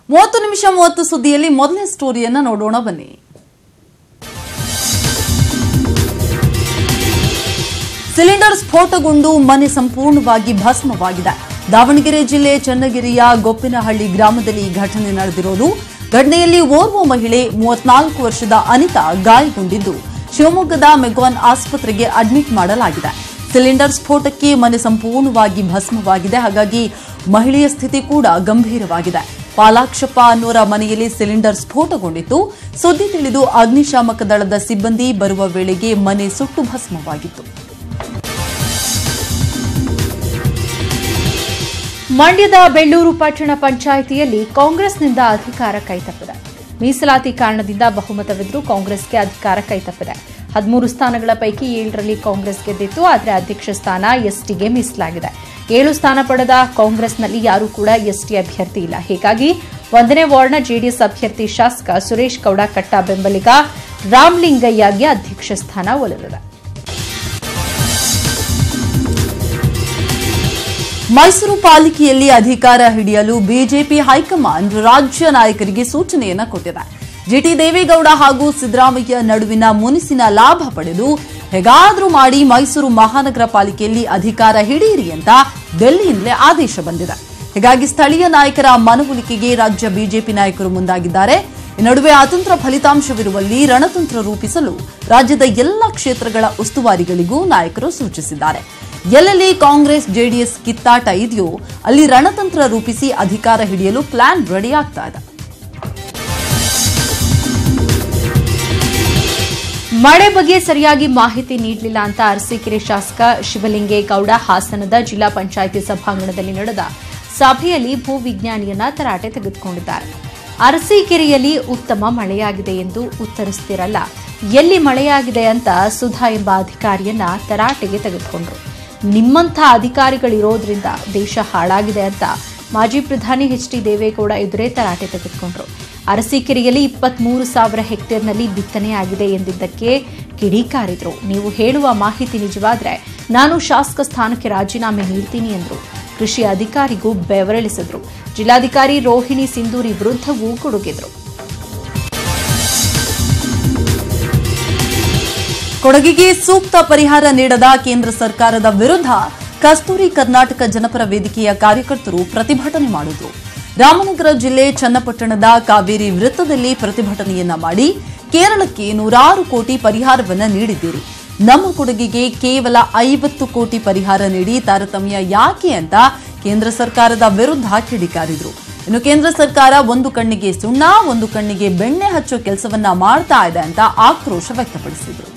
30 ನಿಮಿಷ 30 ಸುದ್ದಿಯಲ್ಲಿ ಮೊದಲನೇ ಸ್ಟೋರಿಯನ್ನ ನೋಡೋಣ ಬನ್ನಿ. ಸಿಲಿಂಡರ್ ಸ್ಫೋಟಗೊಂಡು ಮನೆ ಸಂಪೂರ್ಣವಾಗಿ ಭಸ್ಮವಾಗಿದೆ. ದಾವಣಗೆರೆ ಜಿಲ್ಲೆ ಚನ್ನಗಿರಿಯ ಗೊಪ್ಪಿನಹಳ್ಳಿ ಗ್ರಾಮದಲ್ಲಿ ಘಟನೆ ನಡೆದಿರೋದು. ಘಟನೆಯಲ್ಲಿ ಓರ್ವ ಮಹಿಳೆ 34 ವರ್ಷದ ಅನಿತಾ ಗಾಯಗೊಂಡಿದ್ದು ಶಿವಮೊಗ್ಗದ ಮೆಗ್ಗಾನ್ ಆಸ್ಪತ್ರೆಗೆ ಅಡ್ಮಿಟ್ ಮಾಡಲಾಗಿದೆ. ಸಿಲಿಂಡರ್ ಸ್ಫೋಟಕ್ಕೆ ಮನೆ ಸಂಪೂರ್ಣವಾಗಿ ಭಸ್ಮವಾಗಿದೆ. ಹಾಗಾಗಿ ಮಹಿಳೆಯ ಸ್ಥಿತಿ ಕೂಡ ಗಂಭೀರವಾಗಿದೆ. ಪಾಲಾಕ್ಷಪ್ಪ ಅನ್ನೋರ ಮನೆಯಲ್ಲಿ ಸಿಲಿಂಡರ್ ಸ್ಫೋಟಗೊಂಡಿತ್ತು. ಸುದ್ದಿ ತಿಳಿದು ಅಗ್ನಿಶಾಮಕ ದಳದ ಸಿಬ್ಬಂದಿ ಬರುವ ವೇಳೆಗೆ ಮನೆ ಸುಟ್ಟು ಭಸ್ಮವಾಗಿತ್ತು. ಮಂಡ್ಯದ ಬೆಳ್ಳೂರು ಪಟ್ಟಣ ಪಂಚಾಯಿತಿಯಲ್ಲಿ ಕಾಂಗ್ರೆಸ್ನಿಂದ ಅಧಿಕಾರ ಕೈತಪ್ಪಿದೆ. ಮೀಸಲಾತಿ ಕಾರಣದಿಂದ ಬಹುಮತವಿದ್ದರೂ ಕಾಂಗ್ರೆಸ್ಗೆ ಅಧಿಕಾರ ಕೈತಪ್ಪಿದೆ. 13 ಸ್ಥಾನಗಳ ಪೈಕಿ 7ರಲ್ಲಿ ಕಾಂಗ್ರೆಸ್ ಗೆದ್ದಿತ್ತು. ಆದರೆ ಅಧ್ಯಕ್ಷ ಸ್ಥಾನ ಎಸ್ಟಿಗೆ ಮೀಸಲಾಗಿದೆ. 7 ಸ್ಥಾನ ಪಡೆದ ಕಾಂಗ್ರೆಸ್ನಲ್ಲಿ ಯಾರೂ ಕೂಡ ಎಸ್ಟಿ ಅಭ್ಯರ್ಥಿ ಇಲ್ಲ. ಹೀಗಾಗಿ 1ನೇ ವಾರ್ಡ್ನ ಜೆಡಿಎಸ್ ಅಭ್ಯರ್ಥಿ ಶಾಸಕ ಸುರೇಶ್ ಗೌಡ ಕಟ್ಟ ಬೆಂಬಲಿಗ ರಾಮಲಿಂಗಯ್ಯಗೆ ಅಧ್ಯಕ್ಷ ಸ್ಥಾನ ಒಲಿದಿದೆ. ಮೈಸೂರು ಪಾಲಿಕೆಯಲ್ಲಿ ಅಧಿಕಾರ ಹಿಡಿಯಲು ಬಿಜೆಪಿ ಹೈಕಮಾಂಡ್ ರಾಜ್ಯ ನಾಯಕರಿಗೆ ಸೂಚನೆಯನ್ನ ಕೊಟ್ಟಿದೆ. ಜಿಟಿ ದೇವೇಗೌಡ ಹಾಗೂ ಸಿದ್ದರಾಮಯ್ಯ ನಡುವಿನ ಮುನಿಸಿನ ಲಾಭ ಪಡೆದು ಹೇಗಾದರೂ ಮಾಡಿ ಮೈಸೂರು ಮಹಾನಗರ ಪಾಲಿಕೆಯಲ್ಲಿ ಅಧಿಕಾರ ಹಿಡಿಯಿರಿ ಅಂತ ಡೆಲ್ಲಿಯಿಂದಲೇ ಆದೇಶ ಬಂದಿದೆ. ಹೀಗಾಗಿ ಸ್ಥಳೀಯ ನಾಯಕರ ಮನವೊಲಿಕೆಗೆ ರಾಜ್ಯ ಬಿಜೆಪಿ ನಾಯಕರು ಮುಂದಾಗಿದ್ದಾರೆ. ಈ ನಡುವೆ ಅತಂತ್ರ ಫಲಿತಾಂಶವಿರುವಲ್ಲಿ ರಣತಂತ್ರ ರೂಪಿಸಲು ರಾಜ್ಯದ ಎಲ್ಲ ಕ್ಷೇತ್ರಗಳ ಉಸ್ತುವಾರಿಗಳಿಗೂ ನಾಯಕರು ಸೂಚಿಸಿದ್ದಾರೆ. ಎಲ್ಲೆಲ್ಲಿ ಕಾಂಗ್ರೆಸ್ ಜೆಡಿಎಸ್ ಕಿತ್ತಾಟ ಇದೆಯೋ ಅಲ್ಲಿ ರಣತಂತ್ರ ರೂಪಿಸಿ ಅಧಿಕಾರ ಹಿಡಿಯಲು ಪ್ಲಾನ್ ರೆಡಿ ಆಗ್ತಾ ಇದೆ. ಮಳೆ ಬಗ್ಗೆ ಸರಿಯಾಗಿ ಮಾಹಿತಿ ನೀಡಲಿಲ್ಲ ಅಂತ ಅರಸೀಕೆರೆ ಶಾಸಕ ಶಿವಲಿಂಗೇಗೌಡ ಹಾಸನದ ಜಿಲ್ಲಾ ಪಂಚಾಯಿತಿ ಸಭಾಂಗಣದಲ್ಲಿ ನಡೆದ ಸಭೆಯಲ್ಲಿ ಭೂವಿಜ್ಞಾನಿಯನ್ನ ತರಾಟೆ ತೆಗೆದುಕೊಂಡಿದ್ದಾರೆ. ಅರಸೀಕೆರೆಯಲ್ಲಿ ಉತ್ತಮ ಮಳೆಯಾಗಿದೆ ಎಂದು ಉತ್ತರಿಸುತ್ತಿರಲ್ಲ, ಎಲ್ಲಿ ಮಳೆಯಾಗಿದೆ ಅಂತ ಸುಧಾ ಎಂಬ ಅಧಿಕಾರಿಯನ್ನ ತರಾಟೆಗೆ ತೆಗೆದುಕೊಂಡ್ರು. ನಿಮ್ಮಂಥ ಅಧಿಕಾರಿಗಳಿರೋದ್ರಿಂದ ದೇಶ ಹಾಳಾಗಿದೆ ಅಂತ ಮಾಜಿ ಪ್ರಧಾನಿ ಎಚ್.ಡಿ. ದೇವೇಗೌಡ ಎದುರೇ ತರಾಟೆ ತೆಗೆದುಕೊಂಡ್ರು. ಅರಸೀಕೆರೆಯಲ್ಲಿ 23,000 ಹೆಕ್ಟೇರ್ನಲ್ಲಿ ಬಿತ್ತನೆಯಾಗಿದೆ ಎಂದಿದ್ದಕ್ಕೆ ಕಿಡಿಕಾರಿದ್ರು. ನೀವು ಹೇಳುವ ಮಾಹಿತಿ ನಿಜವಾದ್ರೆ ನಾನು ಶಾಸಕ ಸ್ಥಾನಕ್ಕೆ ರಾಜೀನಾಮೆ ನೀಡ್ತೀನಿ ಎಂದರು. ಕೃಷಿ ಅಧಿಕಾರಿಗೂ ಬೆವರಿಳಿಸಿದ್ರು. ಜಿಲ್ಲಾಧಿಕಾರಿ ರೋಹಿಣಿ ಸಿಂಧೂರಿ ವಿರುದ್ಧವೂ ಗುಡುಗಿದ್ರು. ಕೊಡಗಿಗೆ ಸೂಕ್ತ ಪರಿಹಾರ ನೀಡದ ಕೇಂದ್ರ ಸರ್ಕಾರದ ವಿರುದ್ಧ ಕಸ್ತೂರಿ ಕರ್ನಾಟಕ ಜನಪರ ವೇದಿಕೆಯ ಕಾರ್ಯಕರ್ತರು ಪ್ರತಿಭಟನೆ ಮಾಡಿದ್ರು. ರಾಮನಗರ ಜಿಲ್ಲೆ ಚನ್ನಪಟ್ಟಣದ ಕಾವೇರಿ ವೃತ್ತದಲ್ಲಿ ಪ್ರತಿಭಟನೆಯನ್ನ ಮಾಡಿ ಕೇರಳಕ್ಕೆ 100 ಕೋಟಿ ಪರಿಹಾರವನ್ನ ನೀಡಿದ್ದೀರಿ, ನಮ್ಮ ಕೊಡಗಿಗೆ ಕೇವಲ 50 ಕೋಟಿ ಪರಿಹಾರ ನೀಡಿ ತಾರತಮ್ಯ ಯಾಕೆ ಅಂತ ಕೇಂದ್ರ ಸರ್ಕಾರದ ವಿರುದ್ಧ ಕಿಡಿಕಾರಿದ್ರು. ಇನ್ನು ಕೇಂದ್ರ ಸರ್ಕಾರ ಒಂದು ಕಣ್ಣಿಗೆ ಸುಣ್ಣ ಒಂದು ಕಣ್ಣಿಗೆ ಬೆಣ್ಣೆ ಹಚ್ಚೋ ಕೆಲಸವನ್ನ ಮಾಡ್ತಾ ಇದೆ ಅಂತ ಆಕ್ರೋಶ ವ್ಯಕ್ತಪಡಿಸಿದ್ರು.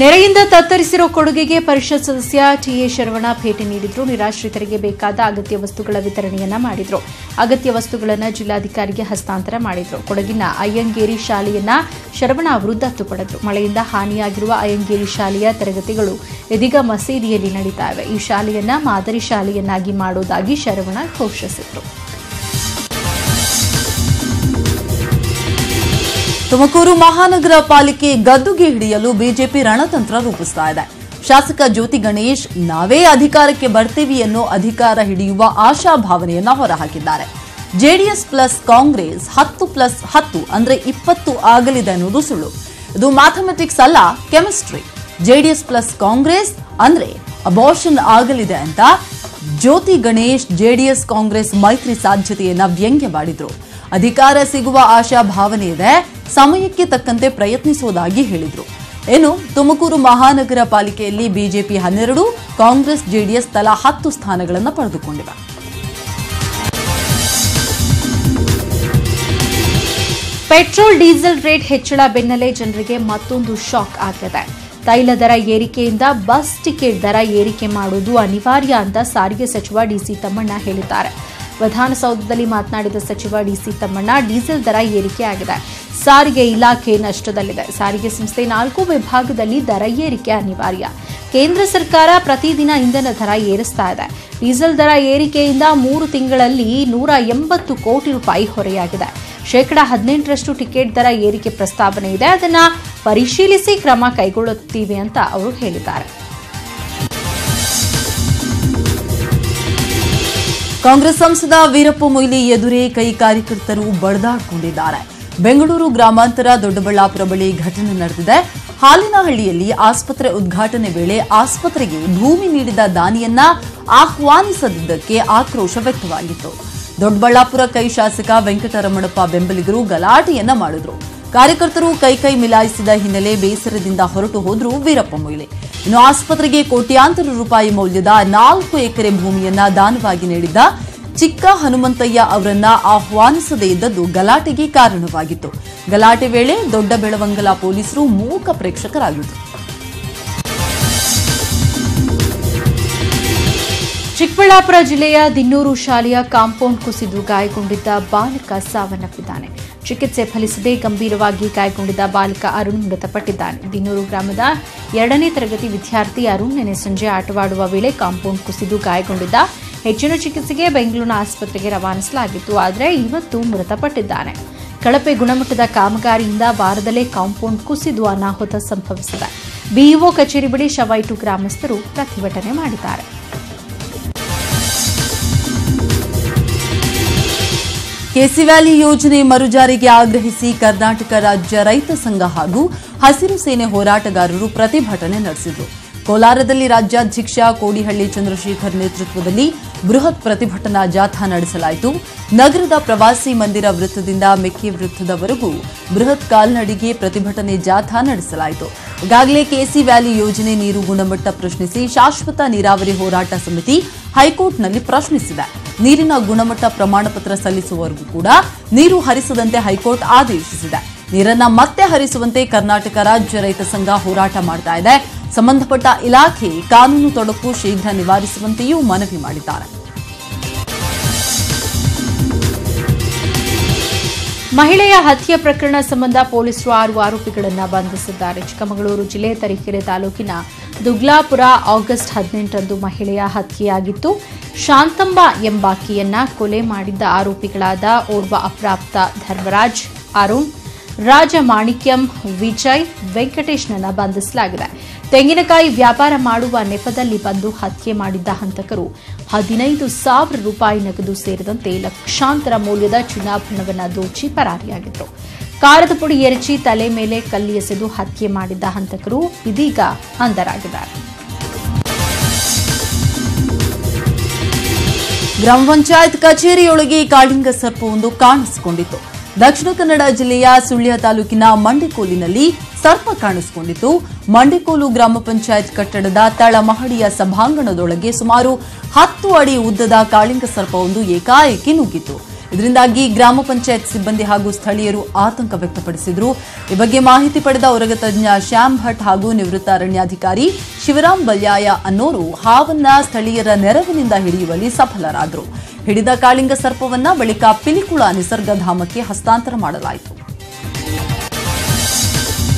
ನೆರೆಯಿಂದ ತತ್ತರಿಸಿರೋ ಕೊಡಗಿಗೆ ಪರಿಷತ್ ಸದಸ್ಯ ಟಿಎ ಶರವಣ ಭೇಟಿ ನೀಡಿದ್ರು. ನಿರಾಶ್ರಿತರಿಗೆ ಬೇಕಾದ ಅಗತ್ಯ ವಸ್ತುಗಳ ವಿತರಣೆಯನ್ನ ಮಾಡಿದ್ರು. ಅಗತ್ಯ ವಸ್ತುಗಳನ್ನು ಜಿಲ್ಲಾಧಿಕಾರಿಗೆ ಹಸ್ತಾಂತರ ಮಾಡಿದ್ರು. ಕೊಡಗಿನ ಅಯ್ಯಂಗೇರಿ ಶಾಲೆಯನ್ನ ಶರವಣ ಅವರು ದತ್ತು ಪಡೆದ್ರು. ಮಳೆಯಿಂದ ಹಾನಿಯಾಗಿರುವ ಅಯ್ಯಂಗೇರಿ ಶಾಲೆಯ ತರಗತಿಗಳು ಇದೀಗ ಮಸೀದಿಯಲ್ಲಿ ನಡೀತಾ ಇವೆ. ಈ ಶಾಲೆಯನ್ನ ಮಾದರಿ ಶಾಲೆಯನ್ನಾಗಿ ಮಾಡುವುದಾಗಿ ಶರವಣ ಘೋಷಿಸಿದ್ರು. ತುಮಕೂರು ಮಹಾನಗರ ಪಾಲಿಕೆ ಗದ್ದುಗೆ ಹಿಡಿಯಲು ಬಿಜೆಪಿ ರಣತಂತ್ರ ರೂಪಿಸ್ತಾ ಇದೆ. ಶಾಸಕ ಜ್ಯೋತಿ ಗಣೇಶ್ ನಾವೇ ಅಧಿಕಾರಕ್ಕೆ ಬರ್ತೀವಿ ಅನ್ನೋ ಅಧಿಕಾರ ಹಿಡಿಯುವ ಆಶಾಭಾವನೆಯನ್ನ ಹೊರಹಾಕಿದ್ದಾರೆ. ಜೆಡಿಎಸ್ ಪ್ಲಸ್ ಕಾಂಗ್ರೆಸ್ 10+10 ಅಂದ್ರೆ 20 ಆಗಲಿದೆ ಅನ್ನೋದು ಸುಳ್ಳು. ಇದು ಮ್ಯಾಥಮೆಟಿಕ್ಸ್ ಅಲ್ಲ, ಕೆಮಿಸ್ಟ್ರಿ. ಜೆಡಿಎಸ್ ಪ್ಲಸ್ ಕಾಂಗ್ರೆಸ್ ಅಂದ್ರೆ ಅಬೋರ್ಷನ್ ಆಗಲಿದೆ ಅಂತ ಜ್ಯೋತಿ ಗಣೇಶ್ ಜೆಡಿಎಸ್ ಕಾಂಗ್ರೆಸ್ ಮೈತ್ರಿ ಸಾಧ್ಯತೆಯನ್ನ ವ್ಯಂಗ್ಯ ಮಾಡಿದ್ರು. ಅಧಿಕಾರ ಸಿಗುವ ಆಶಾಭಾವನೆ ಇದೆ, ಸಮಯಕ್ಕೆ ತಕ್ಕಂತೆ ಪ್ರಯತ್ನಿಸುವುದಾಗಿ ಹೇಳಿದ್ರು. ಇನ್ನು ತುಮಕೂರು ಮಹಾನಗರ ಪಾಲಿಕೆಯಲ್ಲಿ ಬಿಜೆಪಿ 12, ಕಾಂಗ್ರೆಸ್ ಜೆಡಿಎಸ್ ತಲಾ 10 ಸ್ಥಾನಗಳನ್ನು ಪಡೆದುಕೊಂಡಿವೆ. ಪೆಟ್ರೋಲ್ ಡೀಸೆಲ್ ರೇಟ್ ಹೆಚ್ಚಳ ಬೆನ್ನಲ್ಲೇ ಜನರಿಗೆ ಮತ್ತೊಂದು ಶಾಕ್ ಆಗಿದೆ. ತೈಲ ದರ ಏರಿಕೆಯಿಂದ ಬಸ್ ಟಿಕೆಟ್ ದರ ಏರಿಕೆ ಮಾಡುವುದು ಅನಿವಾರ್ಯ ಅಂತ ಸಾರಿಗೆ ಸಚಿವ ಡಿಸಿ ತಮ್ಮಣ್ಣ ಹೇಳಿದ್ದಾರೆ. ವಿಧಾನಸೌಧದಲ್ಲಿ ಮಾತನಾಡಿದ ಸಚಿವ ಡಿಸಿ ತಮ್ಮಣ್ಣ, ಡೀಸೆಲ್ ದರ ಏರಿಕೆಯಾಗಿದೆ, ಸಾರಿಗೆ ಇಲಾಖೆ ನಷ್ಟದಲ್ಲಿದೆ. ಸಾರಿಗೆ ಸಂಸ್ಥೆ 4 ವಿಭಾಗದಲ್ಲಿ ದರ ಏರಿಕೆ ಅನಿವಾರ್ಯ. ಕೇಂದ್ರ ಸರ್ಕಾರ ಪ್ರತಿದಿನ ಇಂಧನ ದರ ಏರಿಸ್ತಾ ಇದೆ. ಡೀಸೆಲ್ ದರ ಏರಿಕೆಯಿಂದ 3 ತಿಂಗಳಲ್ಲಿ 180 ಕೋಟಿ ರೂಪಾಯಿ ಹೊರೆಯಾಗಿದೆ. 18% ಟಿಕೆಟ್ ದರ ಏರಿಕೆ ಪ್ರಸ್ತಾವನೆ ಇದೆ, ಅದನ್ನ ಪರಿಶೀಲಿಸಿ ಕ್ರಮ ಕೈಗೊಳ್ಳುತ್ತೀವಿ ಅಂತ ಅವರು ಹೇಳಿದ್ದಾರೆ. ಕಾಂಗ್ರೆಸ್ ಸಂಸದ ವೀರಪ್ಪ ಮೊಯ್ಲಿ ಎದುರೇ ಕೈ ಕಾರ್ಯಕರ್ತರು ಬಡಿದಾಡಿಕೊಂಡಿದ್ದಾರೆ. ಬೆಂಗಳೂರು ಗ್ರಾಮಾಂತರ ದೊಡ್ಡಬಳ್ಳಾಪುರ ಬಳಿ ಘಟನೆ ನಡೆದಿದೆ. ಹಾಲಿನಹಳ್ಳಿಯಲ್ಲಿ ಆಸ್ಪತ್ರೆ ಉದ್ಘಾಟನೆ ವೇಳೆ ಆಸ್ಪತ್ರೆಗೆ ಭೂಮಿ ನೀಡಿದ ದಾನಿಯನ್ನ ಆಹ್ವಾನಿಸದಿದ್ದಕ್ಕೆ ಆಕ್ರೋಶ ವ್ಯಕ್ತವಾಗಿತ್ತು. ದೊಡ್ಡಬಳ್ಳಾಪುರ ಕೈ ಶಾಸಕ ವೆಂಕಟರಮಣಪ್ಪ ಬೆಂಬಲಿಗರು ಗಲಾಟೆಯನ್ನ ಮಾಡಿದ್ರು. ಕಾರ್ಯಕರ್ತರು ಕೈ ಮಿಲಾಯಿಸಿದ ಹಿನ್ನೆಲೆ ಬೇಸರದಿಂದ ಹೊರಟು ಹೋದ್ರು ವೀರಪ್ಪ ಮೊಯ್ಲಿ. ಇನ್ನು ಆಸ್ಪತ್ರೆಗೆ ಕೋಟ್ಯಾಂತರ ರೂಪಾಯಿ ಮೌಲ್ಯದ 4 ಎಕರೆ ಭೂಮಿಯನ್ನ ದಾನವಾಗಿ ನೀಡಿದ್ದ ಚಿಕ್ಕ ಹನುಮಂತಯ್ಯ ಅವರನ್ನ ಆಹ್ವಾನಿಸದೇ ಇದ್ದದ್ದು ಗಲಾಟೆಗೆ ಕಾರಣವಾಗಿತ್ತು. ಗಲಾಟೆ ವೇಳೆ ದೊಡ್ಡ ಬೆಳವಂಗಲ ಪೊಲೀಸರು ಮೂಕ ಪ್ರೇಕ್ಷಕರಾಗಿದ್ದರು. ಚಿಕ್ಕಬಳ್ಳಾಪುರ ಜಿಲ್ಲೆಯ ದಿನ್ನೂರು ಶಾಲೆಯ ಕಾಂಪೌಂಡ್ ಕುಸಿದು ಗಾಯಗೊಂಡಿದ್ದ ಬಾಲಕ ಸಾವನ್ನಪ್ಪಿದ್ದಾನೆ. ಚಿಕಿತ್ಸೆ ಫಲಿಸದೆ ಗಂಭೀರವಾಗಿ ಗಾಯಗೊಂಡಿದ್ದ ಬಾಲಕ ಅರುಣ್ ಮೃತಪಟ್ಟಿದ್ದಾನೆ. ದಿನ್ನೂರು ಗ್ರಾಮದ 2ನೇ ತರಗತಿ ವಿದ್ಯಾರ್ಥಿ ಅರುಣ್ ನಿನ್ನೆ ಸಂಜೆ ಆಟವಾಡುವ ವೇಳೆ ಕಾಂಪೌಂಡ್ ಕುಸಿದು ಗಾಯಗೊಂಡಿದ್ದ. ಹೆಚ್ಚಿನ ಚಿಕಿತ್ಸೆಗೆ ಬೆಂಗಳೂರಿನ ಆಸ್ಪತ್ರೆಗೆ ರವಾನಿಸಲಾಗಿತ್ತು. ಆದರೆ ಇವತ್ತು ಮೃತಪಟ್ಟಿದ್ದಾನೆ. ಕಳಪೆ ಗುಣಮಟ್ಟದ ಕಾಮಗಾರಿಯಿಂದ ವಾರದಲ್ಲೇ ಕಾಂಪೌಂಡ್ ಕುಸಿದು ಅನಾಹುತ ಸಂಭವಿಸಿದೆ. ಬಿಇಒ ಕಚೇರಿ ಬಳಿ ಶವ ಇಟ್ಟು ಗ್ರಾಮಸ್ಥರು ಪ್ರತಿಭಟನೆ ಮಾಡಿದ್ದಾರೆ. ಕೆಸಿ ವ್ಯಾಲಿ ಯೋಜನೆ ಮರುಜಾರಿಗೆ ಆಗ್ರಹಿಸಿ ಕರ್ನಾಟಕ ರಾಜ್ಯ ರೈತ ಸಂಘ ಹಾಗೂ ಹಸಿರು ಸೇನೆ ಹೋರಾಟಗಾರರು ಪ್ರತಿಭಟನೆ ನಡೆಸಿದರು. ಕೋಲಾರದಲ್ಲಿ ರಾಜ್ಯಾಧ್ಯಕ್ಷ ಕೋಡಿಹಳ್ಳಿ ಚಂದ್ರಶೇಖರ್ ನೇತೃತ್ವದಲ್ಲಿ ಬೃಹತ್ ಪ್ರತಿಭಟನಾ ಜಾಥಾ ನಡೆಸಲಾಯಿತು. ನಗರದ ಪ್ರವಾಸಿ ಮಂದಿರ ವೃತ್ತದಿಂದ ಮೆಕ್ಕೆ ವೃತ್ತದವರೆಗೂ ಬೃಹತ್ ಕಾಲ್ನಡಿಗೆ ಪ್ರತಿಭಟನೆ ಜಾಥಾ ನಡೆಸಲಾಯಿತು. ಈಗಾಗಲೇ ಕೆಸಿ ವ್ಯಾಲಿ ಯೋಜನೆ ನೀರು ಗುಣಮಟ್ಟ ಪ್ರಶ್ನಿಸಿ ಶಾಶ್ವತ ನೀರಾವರಿ ಹೋರಾಟ ಸಮಿತಿ ಹೈಕೋರ್ಟ್ನಲ್ಲಿ ಪ್ರಶ್ನಿಸಿದೆ. ನೀರಿನ ಗುಣಮಟ್ಟ ಪ್ರಮಾಣ ಪತ್ರ ಸಲ್ಲಿಸುವವರೆಗೂ ಕೂಡ ನೀರು ಹರಿಸದಂತೆ ಹೈಕೋರ್ಟ್ ಆದೇಶಿಸಿದೆ. ನೀರನ್ನ ಮತ್ತೆ ಹರಿಸುವಂತೆ ಕರ್ನಾಟಕ ರಾಜ್ಯ ರೈತ ಸಂಘ ಹೋರಾಟ ಮಾಡ್ತಾ ಇದೆ. ಸಂಬಂಧಪಟ್ಟ ಇಲಾಖೆ ಕಾನೂನು ತೊಡಕು ಶೀಘ್ರ ನಿವಾರಿಸುವಂತೆಯೂ ಮನವಿ ಮಾಡಿದ್ದಾರೆ. ಮಹಿಳೆಯ ಹತ್ಯೆ ಪ್ರಕರಣ ಸಂಬಂಧ ಪೊಲೀಸರು 6 ಆರೋಪಿಗಳನ್ನು ಬಂಧಿಸಿದ್ದಾರೆ. ಚಿಕ್ಕಮಗಳೂರು ಜಿಲ್ಲೆ ತರೀಕೆರೆ ತಾಲೂಕಿನ ದುಗ್ಲಾಪುರ ಆಗಸ್ಟ್ 18ರಂದು ಮಹಿಳೆಯ ಹತ್ಯೆಯಾಗಿತ್ತು. ಶಾಂತಂಬ ಎಂಬಾಕೆಯನ್ನ ಕೊಲೆ ಮಾಡಿದ್ದ ಆರೋಪಿಗಳಾದ ಓರ್ವ ಅಪ್ರಾಪ್ತ ಧರ್ಮರಾಜ್, ಅರುಣ್, ರಾಜಮಾಣಿಕ್ಯಂ, ವಿಜಯ್, ವೆಂಕಟೇಶ್ನನ್ನ ಬಂಧಿಸಲಾಗಿದೆ. ತೆಂಗಿನಕಾಯಿ ವ್ಯಾಪಾರ ಮಾಡುವ ನೆಪದಲ್ಲಿ ಬಂದು ಹತ್ಯೆ ಮಾಡಿದ್ದ ಹಂತಕರು 15,000 ರೂಪಾಯಿ ನಗದು ಸೇರಿದಂತೆ ಲಕ್ಷಾಂತರ ಮೌಲ್ಯದ ಚಿನ್ನಾಭರಣವನ್ನು ದೋಚಿ ಪರಾರಿಯಾಗಿದ್ದರು. ಕಾರದ ಪುಡಿ ಎರಚಿ ತಲೆ ಮೇಲೆ ಕಲ್ಲು ಎಸೆದು ಹತ್ಯೆ ಮಾಡಿದ್ದ ಹಂತಕರು ಇದೀಗ ಅಂಧರಾಗಿದ್ದಾರೆ. ಗ್ರಾಮ ಪಂಚಾಯತ್ ಕಚೇರಿಯೊಳಗೆ ಕಾಳಿಂಗ ಸರ್ಪವೊಂದು ಕಾಣಿಸಿಕೊಂಡಿತ್ತು. ದಕ್ಷಿಣ ಕನ್ನಡ ಜಿಲ್ಲೆಯ ಸುಳ್ಯ ತಾಲೂಕಿನ ಮಂಡಿಕೋಲಿನಲ್ಲಿ ಸರ್ಪ ಕಾಣಿಸಿಕೊಂಡಿತ್ತು. ಮಂಡಿಕೋಲು ಗ್ರಾಮ ಪಂಚಾಯತ್ ಕಟ್ಟಡದ ತಳಮಹಡಿಯ ಸಭಾಂಗಣದೊಳಗೆ ಸುಮಾರು 10 ಅಡಿ ಉದ್ದದ ಕಾಳಿಂಗ ಸರ್ಪವೊಂದು ಏಕಾಏಕಿ ನುಗ್ಗಿತ್ತು. ಇದರಿಂದಾಗಿ ಗ್ರಾಮ ಪಂಚಾಯತ್ ಸಿಬ್ಬಂದಿ ಹಾಗೂ ಸ್ಥಳೀಯರು ಆತಂಕ ವ್ಯಕ್ತಪಡಿಸಿದರು. ಈ ಬಗ್ಗೆ ಮಾಹಿತಿ ಪಡೆದ ಉರಗ ತಜ್ಞ ಶ್ಯಾಮ್ ಭಟ್ ಹಾಗೂ ನಿವೃತ್ತ ಅರಣ್ಯಾಧಿಕಾರಿ ಶಿವರಾಮ್ ಬಲ್ಯಾಯ ಅನ್ನೋರು ಹಾವನ್ನ ಸ್ಥಳೀಯರ ನೆರವಿನಿಂದ ಹಿಡಿಯುವಲ್ಲಿ ಸಫಲರಾದರು. ಹಿಡಿದ ಕಾಳಿಂಗ ಸರ್ಪವನ್ನ ಬಳಿಕ ಪಿಲಿಕುಳ ನಿಸರ್ಗಧಾಮಕ್ಕೆ ಹಸ್ತಾಂತರ ಮಾಡಲಾಯಿತು.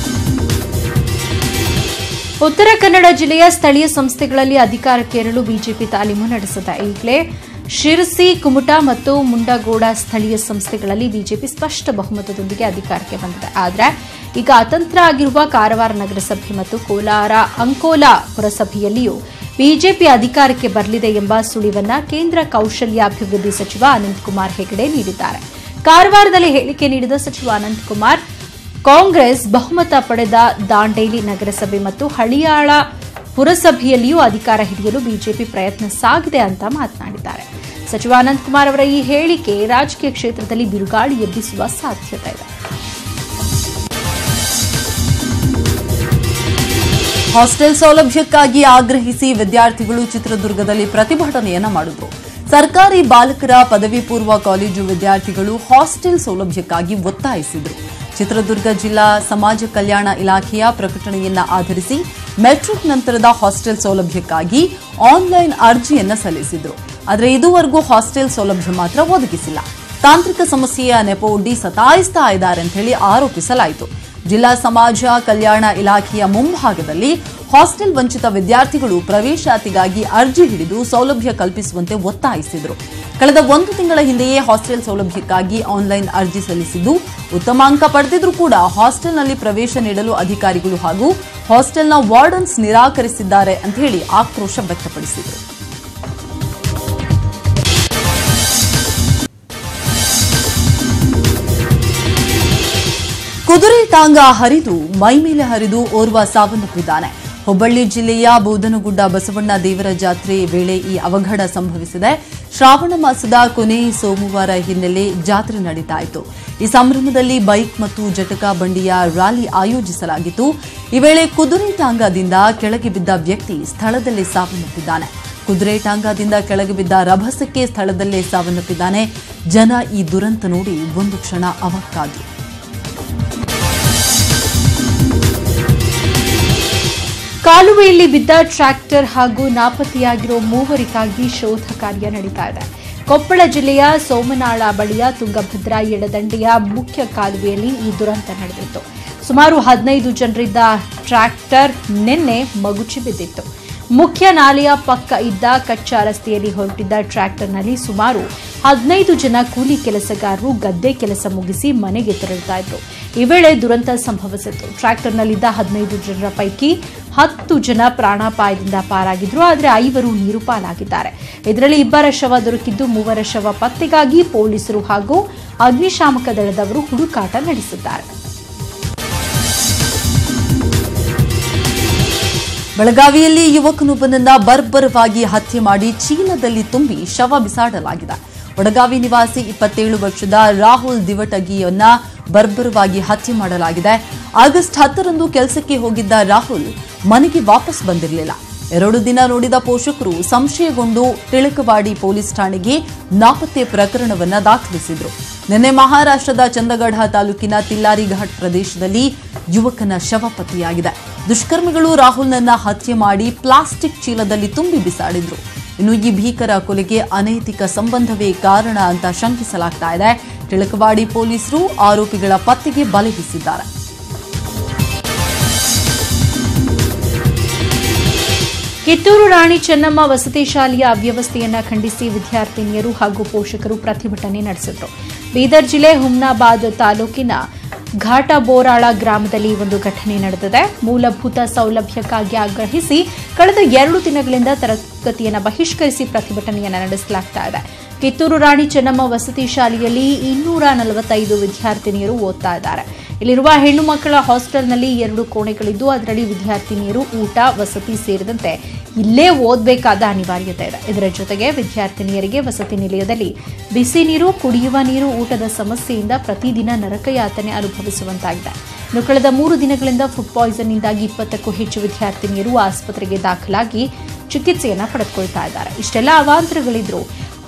ಉತ್ತರ ಕನ್ನಡ ಜಿಲ್ಲೆಯ ಸ್ಥಳೀಯ ಸಂಸ್ಥೆಗಳಲ್ಲಿ ಅಧಿಕಾರಕ್ಕೇರಲು ಬಿಜೆಪಿ ತಾಲೀಮು ನಡೆಸಿದೆ. ಈಗಲೇ ಶಿರಸಿ, ಕುಮಟಾ ಮತ್ತು ಮುಂಡಗೋಡ ಸ್ಥಳೀಯ ಸಂಸ್ಥೆಗಳಲ್ಲಿ ಬಿಜೆಪಿ ಸ್ಪಷ್ಟ ಬಹುಮತದೊಂದಿಗೆ ಅಧಿಕಾರಕ್ಕೆ ಬಂದಿದೆ. ಆದರೆ ಈಗ ಅತಂತ್ರ ಆಗಿರುವ ಕಾರವಾರ ನಗರಸಭೆ ಮತ್ತು ಕೋಲಾರ ಅಂಕೋಲಾ ಪುರಸಭೆಯಲ್ಲಿಯೂ ಬಿಜೆಪಿ ಅಧಿಕಾರಕ್ಕೆ ಬರಲಿದೆ ಎಂಬ ಸುಳಿವನ್ನ ಕೇಂದ್ರ ಕೌಶಲ್ಯಾಭಿವೃದ್ಧಿ ಸಚಿವ ಅನಂತಕುಮಾರ್ ಹೆಗಡೆ ನೀಡಿದ್ದಾರೆ. ಕಾರವಾರದಲ್ಲಿ ಹೇಳಿಕೆ ನೀಡಿದ ಸಚಿವ ಅನಂತಕುಮಾರ್, ಕಾಂಗ್ರೆಸ್ ಬಹುಮತ ಪಡೆದ ದಾಂಡೇಲಿ ನಗರಸಭೆ ಮತ್ತು ಹಳಿಯಾಳ ಪುರಸಭೆಯಲ್ಲಿಯೂ ಅಧಿಕಾರ ಹಿಡಿಯಲು ಬಿಜೆಪಿ ಪ್ರಯತ್ನ ಸಾಗಿದೆ ಅಂತ ಮಾತನಾಡಿದ್ದಾರೆ. ಸಚಿವ ಅನಂತಕುಮಾರ್ ಅವರ ಈ ಹೇಳಿಕೆ ರಾಜಕೀಯ ಕ್ಷೇತ್ರದಲ್ಲಿ ಬಿರುಗಾಳಿ ಎಬ್ಬಿಸುವ ಸಾಧ್ಯತೆ ಇದೆ. ಹಾಸ್ಟೆಲ್ ಸೌಲಭ್ಯಕ್ಕಾಗಿ ಆಗ್ರಹಿಸಿ ವಿದ್ಯಾರ್ಥಿಗಳು ಚಿತ್ರದುರ್ಗದಲ್ಲಿ ಪ್ರತಿಭಟನೆಯನ್ನ ಮಾಡಿದ್ರು. ಸರ್ಕಾರಿ ಬಾಲಕರ ಪದವಿ ಪೂರ್ವ ಕಾಲೇಜು ವಿದ್ಯಾರ್ಥಿಗಳು ಹಾಸ್ಟೆಲ್ ಸೌಲಭ್ಯಕ್ಕಾಗಿ ಒತ್ತಾಯಿಸಿದರು. ಚಿತ್ರದುರ್ಗ ಜಿಲ್ಲಾ ಸಮಾಜ ಕಲ್ಯಾಣ ಇಲಾಖೆಯ ಪ್ರಕಟಣೆಯನ್ನ ಆಧರಿಸಿ ಮೆಟ್ರಿಕ್ ನಂತರದ ಹಾಸ್ಟೆಲ್ ಸೌಲಭ್ಯಕ್ಕಾಗಿ ಆನ್ಲೈನ್ ಅರ್ಜಿಯನ್ನ ಸಲ್ಲಿಸಿದ್ರು. ಆದರೆ ಇದುವರೆಗೂ ಹಾಸ್ಟೆಲ್ ಸೌಲಭ್ಯ ಮಾತ್ರ ಒದಗಿಸಿಲ್ಲ. ತಾಂತ್ರಿಕ ಸಮಸ್ಯೆಯ ನೆಪವೊಡ್ಡಿ ಸತಾಯಿಸ್ತಾ ಇದ್ದಾರೆ ಅಂತ ಹೇಳಿ ಆರೋಪಿಸಲಾಯಿತು. ಜಿಲ್ಲಾ ಸಮಾಜ ಕಲ್ಯಾಣ ಇಲಾಖೆಯ ಮುಂಭಾಗದಲ್ಲಿ ಹಾಸ್ಟೆಲ್ ವಂಚಿತ ವಿದ್ಯಾರ್ಥಿಗಳು ಪ್ರವೇಶಾತಿಗಾಗಿ ಅರ್ಜಿ ಹಿಡಿದು ಸೌಲಭ್ಯ ಕಲ್ಪಿಸುವಂತೆ ಒತ್ತಾಯಿಸಿದರು. ಕಳೆದ 1 ತಿಂಗಳ ಹಿಂದೆಯೇ ಹಾಸ್ಟೆಲ್ ಸೌಲಭ್ಯಕ್ಕಾಗಿ ಆನ್ಲೈನ್ ಅರ್ಜಿ ಸಲ್ಲಿಸಿದ್ದು ಉತ್ತಮ ಅಂಕ ಪಡೆದಿದ್ರೂ ಕೂಡ ಹಾಸ್ಟೆಲ್ನಲ್ಲಿ ಪ್ರವೇಶ ನೀಡಲು ಅಧಿಕಾರಿಗಳು ಹಾಗೂ ಹಾಸ್ಟೆಲ್ನ ವಾರ್ಡನ್ಸ್ ನಿರಾಕರಿಸಿದ್ದಾರೆ ಅಂತ ಹೇಳಿ ಆಕ್ರೋಶ ವ್ಯಕ್ತಪಡಿಸಿದರು. ಕುದುರೆ ಟಾಂಗ ಹರಿದು ಮೈಮೇಲೆ ಹರಿದು ಓರ್ವ ಸಾವನ್ನಪ್ಪಿದ್ದಾನೆ. ಹುಬ್ಬಳ್ಳಿ ಜಿಲ್ಲೆಯ ಬೋಧನಗುಡ್ಡ ಬಸವಣ್ಣ ದೇವರ ಜಾತ್ರೆ ವೇಳೆ ಈ ಅವಘಡ ಸಂಭವಿಸಿದೆ. ಶ್ರಾವಣ ಮಾಸದ ಕೊನೆ ಸೋಮವಾರ ಹಿನ್ನೆಲೆ ಜಾತ್ರೆ ನಡೀತಾ ಇತ್ತು. ಈ ಸಂಭ್ರಮದಲ್ಲಿ ಬೈಕ್ ಮತ್ತು ಜಟಕ ಬಂಡಿಯ ರ್ಯಾಲಿ ಆಯೋಜಿಸಲಾಗಿತ್ತು. ಈ ವೇಳೆ ಕುದುರೆ ಟಾಂಗಾದಿಂದ ಕೆಳಗೆ ಬಿದ್ದ ವ್ಯಕ್ತಿ ಸ್ಥಳದಲ್ಲೇ ಸಾವನ್ನಪ್ಪಿದ್ದಾನೆ. ಕುದುರೆ ಟಾಂಗಾದಿಂದ ಕೆಳಗೆ ಬಿದ್ದ ರಭಸಕ್ಕೆ ಸ್ಥಳದಲ್ಲೇ ಸಾವನ್ನಪ್ಪಿದ್ದಾನೆ. ಜನ ಈ ದುರಂತ ನೋಡಿ ಒಂದು ಕ್ಷಣ ಅವಕ್ಕಾದ್ರು. ಕಾಲುವೆಯಲ್ಲಿ ಬಿದ್ದ ಟ್ರ್ಯಾಕ್ಟರ್ ಹಾಗೂ ನಾಪತ್ತೆಯಾಗಿರೋ ಮೂವರಿಗಾಗಿ ಶೋಧ ಕಾರ್ಯ ನಡೀತಾ ಇದೆ. ಕೊಪ್ಪಳ ಜಿಲ್ಲೆಯ ಸೋಮನಾಳ ಬಳಿಯ ತುಂಗಭದ್ರಾ ಎಡದಂಡೆಯ ಮುಖ್ಯ ಕಾಲುವೆಯಲ್ಲಿ ಈ ದುರಂತ ನಡೆದಿತ್ತು. ಸುಮಾರು 15 ಜನರಿದ್ದ ಟ್ರ್ಯಾಕ್ಟರ್ ನಿನ್ನೆ ಮಗುಚಿ ಬಿದ್ದಿತ್ತು. ಮುಖ್ಯ ನಾಲೆಯ ಪಕ್ಕ ಇದ್ದ ಕಚ್ಚಾ ರಸ್ತೆಯಲ್ಲಿ ಹೊರಟಿದ್ದ ಟ್ರ್ಯಾಕ್ಟರ್ನಲ್ಲಿ ಸುಮಾರು 15 ಜನ ಕೂಲಿ ಕೆಲಸಗಾರರು ಗದ್ದೆ ಕೆಲಸ ಮುಗಿಸಿ ಮನೆಗೆ ತೆರಳುತ್ತಾ ಇದ್ರು. ಈ ವೇಳೆ ದುರಂತ ಸಂಭವಿಸಿತ್ತು. ಟ್ರ್ಯಾಕ್ಟರ್ನಲ್ಲಿದ್ದ 15 ಜನರ ಪೈಕಿ 10 ಜನ ಪ್ರಾಣಾಪಾಯದಿಂದ ಪಾರಾಗಿದ್ರು. ಆದರೆ 5 ನೀರು ಪಾಲಾಗಿದ್ದಾರೆ. ಇದರಲ್ಲಿ 2 ಶವ ದೊರಕಿದ್ದು 3 ಶವ ಪತ್ತೆಗಾಗಿ ಪೊಲೀಸರು ಹಾಗೂ ಅಗ್ನಿಶಾಮಕ ದಳದವರು ಹುಡುಕಾಟ ನಡೆಸಿದ್ದಾರೆ. ಬೆಳಗಾವಿಯಲ್ಲಿ ಯುವಕನೊಬ್ಬನನ್ನ ಬರ್ಬರವಾಗಿ ಹತ್ಯೆ ಮಾಡಿ ಚೀಲದಲ್ಲಿ ತುಂಬಿ ಶವ ಬಿಸಾಡಲಾಗಿದೆ. ವಡಗಾವಿ ನಿವಾಸಿ 27 ವರ್ಷದ ರಾಹುಲ್ ದಿವಟಗಿಯನ್ನ ಬರ್ಬರವಾಗಿ ಹತ್ಯೆ ಮಾಡಲಾಗಿದೆ. ಆಗಸ್ಟ್ 10ರಂದು ಕೆಲಸಕ್ಕೆ ಹೋಗಿದ್ದ ರಾಹುಲ್ ಮನೆಗೆ ವಾಪಸ್ ಬಂದಿರಲಿಲ್ಲ. 2 ದಿನ ನೋಡಿದ ಪೋಷಕರು ಸಂಶಯಗೊಂಡು ಟಿಳಕವಾಡಿ ಪೊಲೀಸ್ ಠಾಣೆಗೆ ನಾಪತ್ತೆ ಪ್ರಕರಣವನ್ನ ದಾಖಲಿಸಿದ್ರು. ನಿನ್ನೆ ಮಹಾರಾಷ್ಟ್ರದ ಚಂದಗಢ ತಾಲೂಕಿನ ತಿಲ್ಲಾರಿ ಘಾಟ್ ಪ್ರದೇಶದಲ್ಲಿ ಯುವಕನ ಶವ ಪತ್ತೆಯಾಗಿದೆ. ದುಷ್ಕರ್ಮಿಗಳು ರಾಹುಲ್ನನ್ನ ಹತ್ಯೆ ಮಾಡಿ ಪ್ಲಾಸ್ಟಿಕ್ ಚೀಲದಲ್ಲಿ ತುಂಬಿ ಬಿಸಾಡಿದ್ರು. ಇನ್ನು ಈ ಭೀಕರ ಕೊಲೆಗೆ ಅನೈತಿಕ ಸಂಬಂಧವೇ ಕಾರಣ ಅಂತ ಶಂಕಿಸಲಾಗ್ತಾ ಇದೆ. ಟಿಳಕವಾಡಿ ಪೊಲೀಸರು ಆರೋಪಿಗಳ ಪತ್ತೆಗೆ ಬಲೆ ಬೀಸಿದ್ದಾರೆ. ಕಿತ್ತೂರು ರಾಣಿ ಚೆನ್ನಮ್ಮ ವಸತಿ ಶಾಲೆಯ ಅವ್ಯವಸ್ಥೆಯನ್ನ ಖಂಡಿಸಿ ವಿದ್ಯಾರ್ಥಿನಿಯರು ಹಾಗೂ ಪೋಷಕರು ಪ್ರತಿಭಟನೆ ನಡೆಸಿದರು. ಬೀದರ್ ಜಿಲ್ಲೆ ಹುಮ್ನಾಬಾದ್ ತಾಲೂಕಿನ ಘಾಟಬೋರಾಳ ಗ್ರಾಮದಲ್ಲಿ ಒಂದು ಘಟನೆ ನಡೆದಿದೆ. ಮೂಲಭೂತ ಸೌಲಭ್ಯಕ್ಕಾಗಿ ಆಗ್ರಹಿಸಿ ಕಳೆದ 2 ದಿನಗಳಿಂದ ತರಗತಿಯನ್ನು ಬಹಿಷ್ಕರಿಸಿ ಪ್ರತಿಭಟನೆಯನ್ನು ನಡೆಸಲಾಗ್ತಾ ಇದೆ. ಕಿತ್ತೂರು ರಾಣಿ ಚೆನ್ನಮ್ಮ ವಸತಿ ಶಾಲೆಯಲ್ಲಿ 245 ವಿದ್ಯಾರ್ಥಿನಿಯರು ಓದ್ತಾ ಇದ್ದಾರೆ. ಇಲ್ಲಿರುವ ಹೆಣ್ಣು ಮಕ್ಕಳ ಹಾಸ್ಟೆಲ್ನಲ್ಲಿ 2 ಕೋಣೆಗಳಿದ್ದು ಅದರಲ್ಲಿ ವಿದ್ಯಾರ್ಥಿನಿಯರು ಊಟ ವಸತಿ ಸೇರಿದಂತೆ ಇಲ್ಲೇ ಓದಬೇಕಾದ ಅನಿವಾರ್ಯತೆ ಇದೆ. ಇದರ ಜೊತೆಗೆ ವಿದ್ಯಾರ್ಥಿನಿಯರಿಗೆ ವಸತಿ ನಿಲಯದಲ್ಲಿ ಬಿಸಿ ನೀರು, ಕುಡಿಯುವ ನೀರು, ಊಟದ ಸಮಸ್ಯೆಯಿಂದ ಪ್ರತಿದಿನ ನರಕಯಾತನೆ ಅನುಭವಿಸುವಂತಾಗಿದೆ. ಇನ್ನು ಕಳೆದ 3 ದಿನಗಳಿಂದ ಫುಡ್ ಪಾಯ್ಸನ್ನಿಂದಾಗಿ 20ಕ್ಕೂ ಹೆಚ್ಚು ವಿದ್ಯಾರ್ಥಿನಿಯರು ಆಸ್ಪತ್ರೆಗೆ ದಾಖಲಾಗಿ ಚಿಕಿತ್ಸೆಯನ್ನು ಪಡೆದುಕೊಳ್ತಾ ಇದ್ದಾರೆ. ಇಷ್ಟೆಲ್ಲ ಅವಾಂತರಗಳಿದ್ರೂ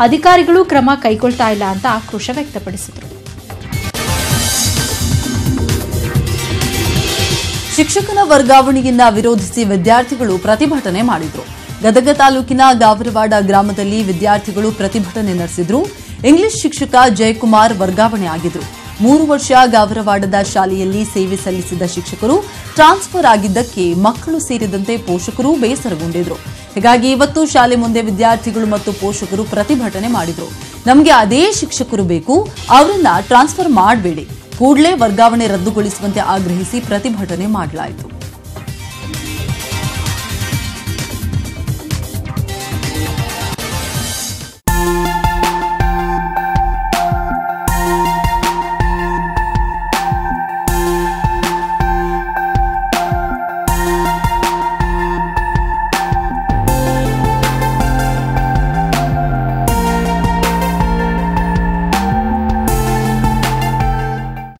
ಅಧಿಕಾರಿಗಳು ಕ್ರಮ ಕೈಗೊಳ್ತಾ ಇಲ್ಲ ಅಂತ ಆಕ್ರೋಶ ವ್ಯಕ್ತಪಡಿಸಿದರು. ಶಿಕ್ಷಕನ ವರ್ಗಾವಣೆಯನ್ನ ವಿರೋಧಿಸಿ ವಿದ್ಯಾರ್ಥಿಗಳು ಪ್ರತಿಭಟನೆ ಮಾಡಿದ್ರು. ಗದಗ ತಾಲೂಕಿನ ಗಾವರವಾಡ ಗ್ರಾಮದಲ್ಲಿ ವಿದ್ಯಾರ್ಥಿಗಳು ಪ್ರತಿಭಟನೆ ನಡೆಸಿದ್ರು. ಇಂಗ್ಲಿಷ್ ಶಿಕ್ಷಕ ಜಯಕುಮಾರ್ ವರ್ಗಾವಣೆ ಆಗಿದ್ರು. 3 ವರ್ಷ ಗಾವರವಾಡದ ಶಾಲೆಯಲ್ಲಿ ಸೇವೆ ಸಲ್ಲಿಸಿದ ಶಿಕ್ಷಕರು ಟ್ರಾನ್ಸ್ಫರ್ ಆಗಿದ್ದಕ್ಕೆ ಮಕ್ಕಳು ಸೇರಿದಂತೆ ಪೋಷಕರು ಬೇಸರಗೊಂಡಿದ್ರು. ಹೀಗಾಗಿ ಇವತ್ತು ಶಾಲೆ ಮುಂದೆ ವಿದ್ಯಾರ್ಥಿಗಳು ಮತ್ತು ಪೋಷಕರು ಪ್ರತಿಭಟನೆ ಮಾಡಿದ್ರು. ನಮಗೆ ಅದೇ ಶಿಕ್ಷಕರು ಬೇಕು, ಅವರನ್ನ ಟ್ರಾನ್ಸ್ಫರ್ ಮಾಡಬೇಡಿ, ಕೂಡಲೇ ವರ್ಗಾವಣೆ ರದ್ದುಗೊಳಿಸುವಂತೆ ಆಗ್ರಹಿಸಿ ಪ್ರತಿಭಟನೆ ಮಾಡಲಾಯಿತು.